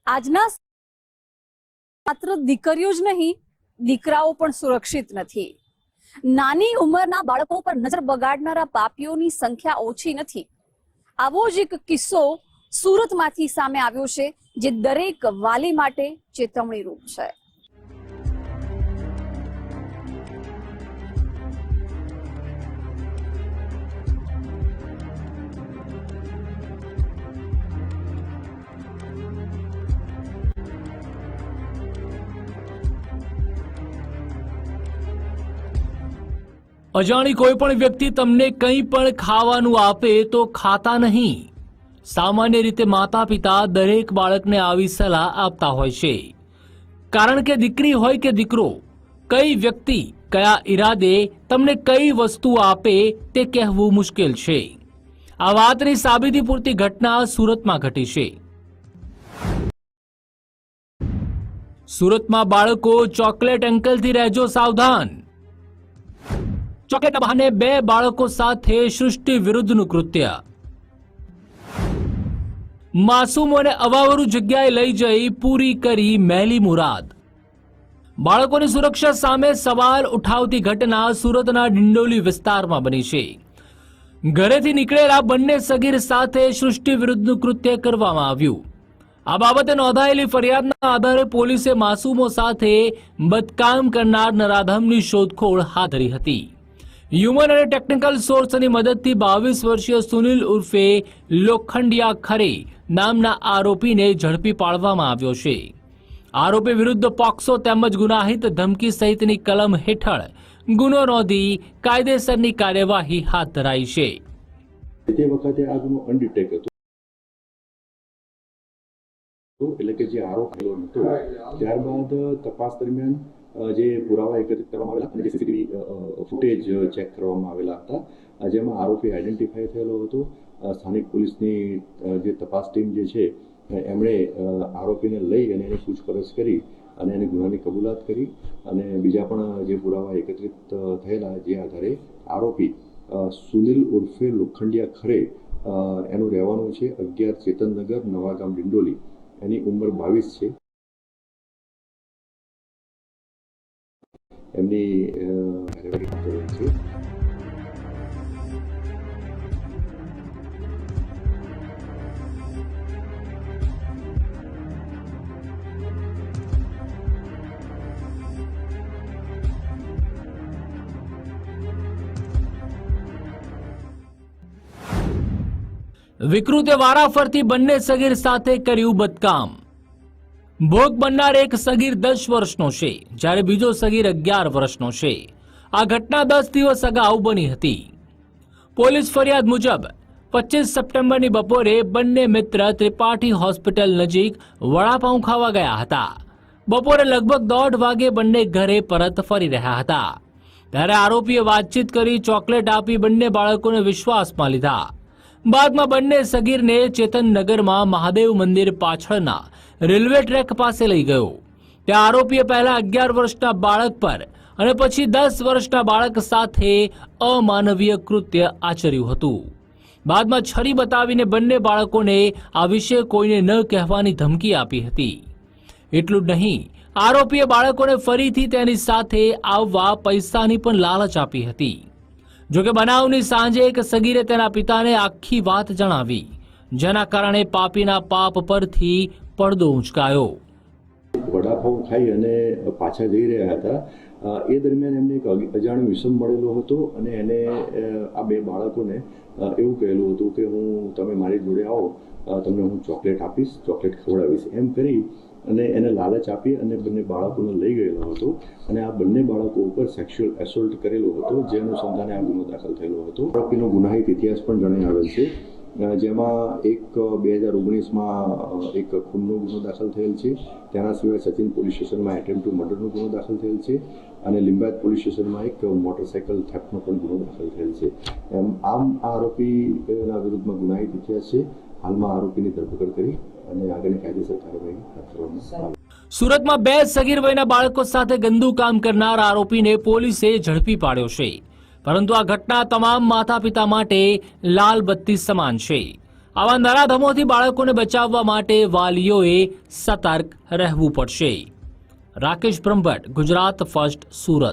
આજના માત્ર દીકરીઓ જ નહીં, દીકરાઓ પણ સુરક્ષિત નથી. નાની ઉંમરના બાળકો પર નજર બગાડનારા પાપીઓની સંખ્યા ઓછી નથી. આવો જ એક કિસ્સો સુરતમાંથી સામે આવ્યો છે, જે દરેક વાલી માટે ચેતવણી રૂપ છે. અજાણી કોઈ પણ વ્યક્તિ તમને કંઈ પણ ખાવાનું આપે તો ખાતા નહીં. સામાન્ય રીતે માતા પિતા દરેક બાળકને આવી સલાહ આપતા હોય છે, કારણ કે દીકરી હોય કે દીકરો, કઈ વ્યક્તિ કયા ઈરાદે તમને કઈ વસ્તુ આપે તે કહેવું મુશ્કેલ છે. આ વાતની સાબિતી પૂરતી ઘટના સુરતમાં ઘટી છે. સુરતમાં બાળકો ચોકલેટ અંકલથી રહેજો સાવધાન. ચોકલેટના બહાને 2 બાળકો સાથે સૃષ્ટિ વિરુદ્ધનું કૃત્ય. માસૂમોને અવાવરૂ જગ્યાએ લઈ જઈ પૂરી કરી મેલી મુરાદ. બાળકોની સુરક્ષા સામે સવાલ ઉઠાવતી ઘટના સુરતના ડિંડોલી વિસ્તારમાં બની છે. ઘરેથી નીકળેલા બંને સગીર સાથે સૃષ્ટિ વિરુદ્ધનું કૃત્ય કરવામાં આવ્યું. આ બાબતે નોંધાયેલી ફરિયાદના આધારે પોલીસે માસૂમો સાથે બદકામ કરનાર નરાધમની શોધખોળ હાથ ધરી હતી. હ્યુમન અને ટેકનિકલ સોર્સની મદદથી 22 વર્ષીય સુનિલ ઉર્ફે લોખંડિયા ખરે નામના આરોપીને ઝડપી પાડવામાં આવ્યો છે. આરોપી વિરુદ્ધ પોક્સો તેમજ ગુનાહિત ધમકી સહિતની કલમ હેઠળ ગુનો નોંધી કાયદેસરની કાર્યવાહી હાથ ધરાઈ છે. તે વખતે આ ગુનો અનડિટેક હતો, એટલે કે જે આરોપ હતો ત્યારબાદ તપાસ દરમિયાન જે પુરાવા એકત્રિત કરવામાં આવેલા અને જે સીસીટીવી ફૂટેજ ચેક કરવામાં આવેલા હતા, જેમાં આરોપી આઈડેન્ટિફાઈ થયેલો હતો. સ્થાનિક પોલીસની જે તપાસ ટીમ જે છે એમણે આરોપીને લઈ અને એની પૂછપરછ કરી અને એની ગુનાની કબૂલાત કરી અને બીજા પણ જે પુરાવા એકત્રિત થયેલા, જે આધારે આરોપી સુનિલ ઉર્ફે લોખંડિયા ખરે એનું રહેવાનું છે 11 ચેતનનગર, નવાગામ, ડિંડોલી. એની ઉંમર 22 છે. એમની કાર્યવાહી છે. વિકૃતે વારાફરતી બંને સગીર સાથે કર્યું બદકામ. ભોગ બનનાર એક સગીર 10 વર્ષનો છે, જ્યારે બીજો સગીર 11 વર્ષનો છે. આ ઘટના 10 દિવસ અગાઉ બની હતી. પોલીસ ફરિયાદ મુજબ 25 સપ્ટેમ્બરની બપોરે બંને મિત્ર ત્રિપાઠી હોસ્પિટલ નજીક વડાપાઉં ખાવા ગયા હતા. બપોરે લગભગ 1:30 વાગે બંને ઘરે પરત ફરી રહ્યા હતા, ત્યારે આરોપીએ વાતચીત કરી ચોકલેટ આપી બંને બાળકોને વિશ્વાસમાં લીધા. બાદમાં બંને સગીરને ચેતનનગરમાં મહાદેવ મંદિર પાછળના રેલવે ટ્રેક પાસે લઈ ગયો. ત્યાં આરોપીએ પહેલા 11 વર્ષના બાળક પર અને પછી 10 વર્ષના બાળક સાથે અમાનવીય કૃત્ય આચર્યું હતું. બાદમાં છરી બતાવીને બંને બાળકોને આ વિશે કોઈને ન કહેવાની ધમકી આપી હતી. એટલું જ નહીં, આરોપીએ બાળકોને ફરીથી તેની સાથે આવવા પૈસાની પણ લાલચ આપી હતી. જોકે બનાવની સાંજે એક સગીરે તેના પિતાને આખી વાત જણાવી, જેના કારણે પાપીના પાપ પરથી પડદો ઉંચકાયો. વડાપાઉં ખાઈ અને પાછા જઈ રહ્યા હતા. એ દરમિયાન એમને એક અજાણ્યો વિષમ મળેલો હતો અને એને આ 2 બાળકોને એવું કહેલું હતું કે તમે મારી જોડે આવો, તમને હું ચોકલેટ આપીશ, ચોકલેટ ખવડાવીશ, એમ કરી અને એને લાલચ આપી અને બંને બાળકોને લઈ ગયેલો હતો અને આ બંને બાળકો ઉપર સેક્સ્યુઅલ એસોલ્ટ કરેલો હતો, જે અનુસંધાને આ ગુનો દાખલ થયેલો હતો. આરોપીનો ગુનાહિત ઇતિહાસ પણ જણાઈ આવેલ છે, જેમાં એક 2019માં એક ખૂનનો ગુનો દાખલ થયેલ છે. તેના સિવાય સચિન પોલીસ સ્ટેશનમાં એટેમ્પ્ટ ટુ મર્ડરનો ગુનો દાખલ થયેલ છે અને લિંબાયત પોલીસ સ્ટેશનમાં એક મોટરસાયકલ થેફ્ટનો પણ ગુનો દાખલ થયેલ છે. આમ આ આરોપીના વિરુદ્ધમાં ગુનાહિત ઇતિહાસ છે. હાલમાં આરોપીની ધરપકડ કરી અને આગળની કાયદેસર કાર્યવાહી હાથ ધરવામાં આવી. સુરતમાં 2 સગીર વયના બાળકો સાથે ગંદુ કામ કરનાર આરોપીને પોલીસે ઝડપી પાડ્યો છે, પરંતુ આ ઘટના તમામ માતા પિતા માટે લાલ બત્તી સમાન છે. આવા નરાધમોથી બાળકોને બચાવવા માટે વાલીઓએ સતર્ક રહેવું પડશે. રાકેશ બ્રહ્મભટ્ટ, ગુજરાત ફર્સ્ટ, સુરત.